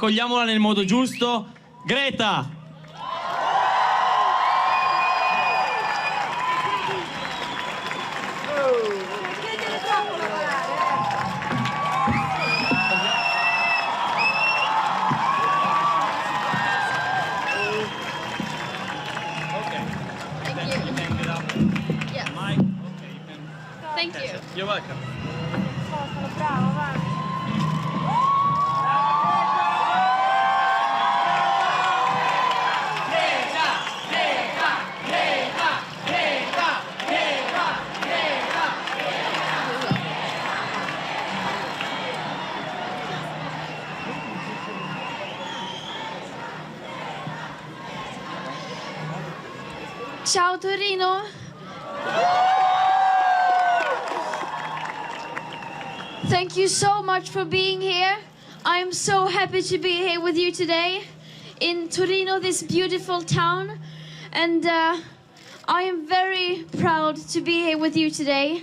accogliamola nel modo giusto. Greta! Thank you. You're welcome. Sono bravo, vai. Ciao Torino. Thank you so much for being here. I'm so happy to be here with you today in Torino, this beautiful town. And I am very proud to be here with you today.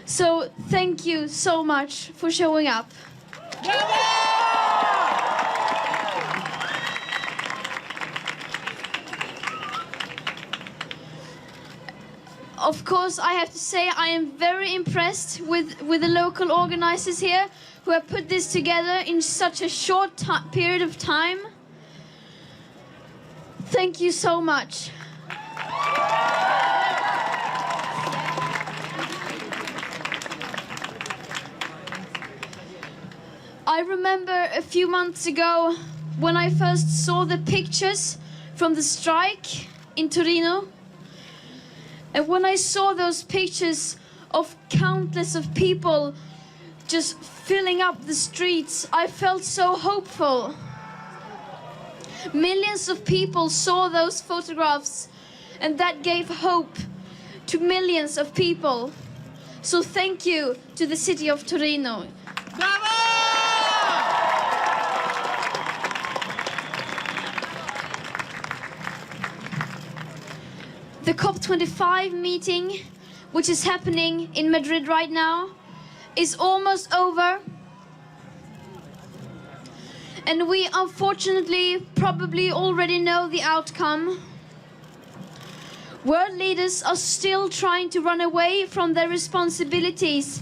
So thank you so much for showing up. Of course, I have to say I am very impressed with the local organizers here who have put this together in such a short period of time. Thank you so much. I remember a few months ago when I first saw the pictures from the strike in Torino. And when I saw those pictures of countless of people just filling up the streets, I felt so hopeful. Millions of people saw those photographs, and that gave hope to millions of people. So thank you to the city of Torino. Bravo! The COP25 meeting, which is happening in Madrid right now, is almost over. And we unfortunately probably already know the outcome. World leaders are still trying to run away from their responsibilities.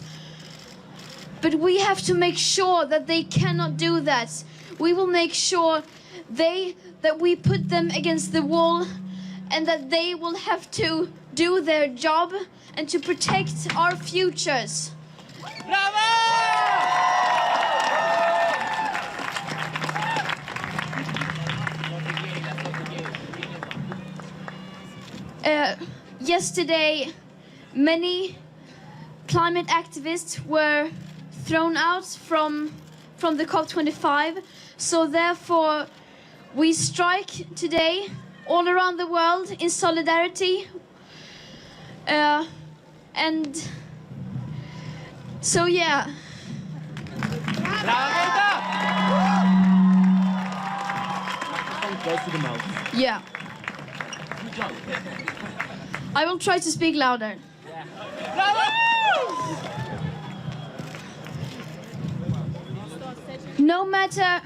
But we have to make sure that they cannot do that. We will make sure that we put them against the wall, and that they will have to do their job and to protect our futures. Bravo! Yesterday, many climate activists were thrown out from the COP25, so therefore we strike today all around the world in solidarity, and so yeah. Close to the mouth. Yeah. I will try to speak louder. No matter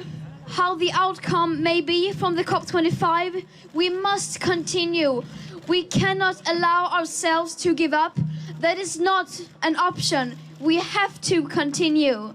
how the outcome may be from the COP25, we must continue. We cannot allow ourselves to give up. That is not an option. We have to continue.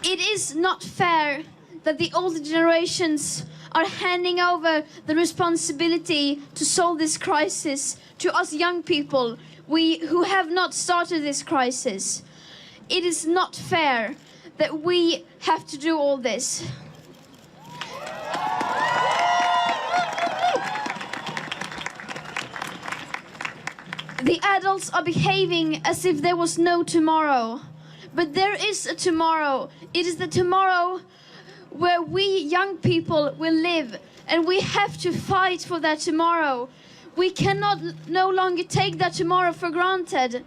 It is not fair that the older generations are handing over the responsibility to solve this crisis to us young people, who have not started this crisis. It is not fair that we have to do all this. The adults are behaving as if there was no tomorrow. But there is a tomorrow. It is the tomorrow where we young people will live, and we have to fight for that tomorrow. We cannot no longer take that tomorrow for granted.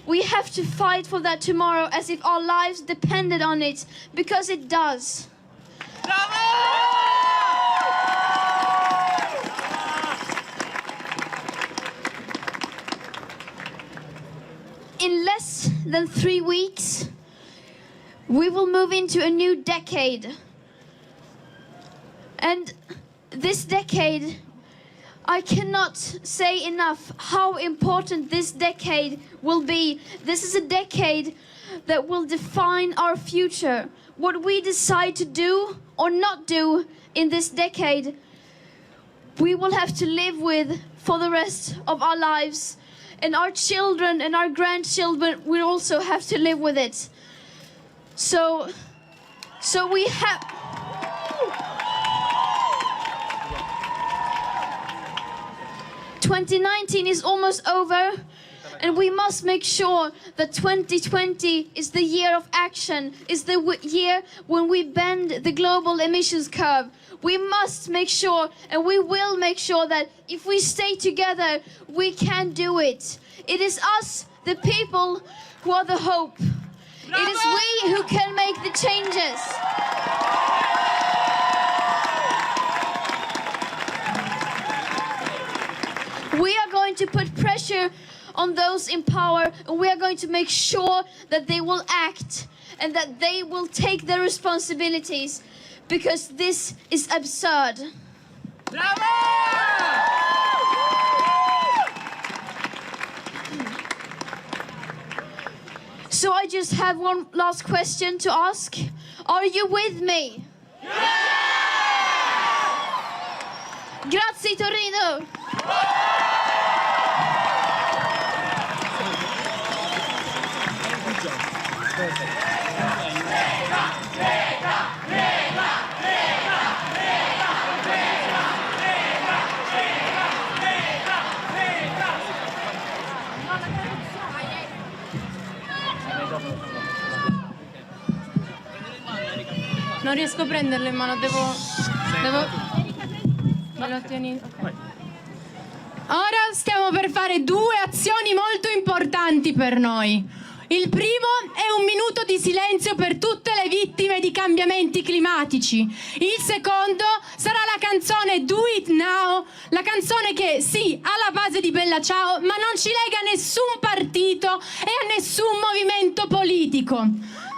We have to fight for that tomorrow as if our lives depended on it, because it does. in less than 3 weeks, we will move into a new decade. And this decade, I cannot say enough how important this decade will be. This is a decade that will define our future. What we decide to do or not do in this decade, we will have to live with for the rest of our lives. And our children and our grandchildren will also have to live with it. So we have... 2019 is almost over, and we must make sure that 2020 is the year of action, is the year when we bend the global emissions curve. We must make sure, and we will make sure, that if we stay together, we can do it. It is us, the people, who are the hope. Bravo! It is we who can make the changes. We are going to put pressure on those in power, and we are going to make sure that they will act and that they will take their responsibilities, because this is absurd. Bravo! So I just have one last question to ask. Are you with me? Yeah! Grazie Torino! Non riesco a prenderlo in mano, devo... Me lo tieni? Okay. Ora stiamo per fare 2 azioni molto importanti per noi. Il primo è 1 minuto di silenzio per tutte le vittime di cambiamenti climatici. Il secondo sarà la canzone Do It Now, la canzone che sì, ha la base di Bella Ciao, ma non ci lega a nessun partito e a nessun movimento politico.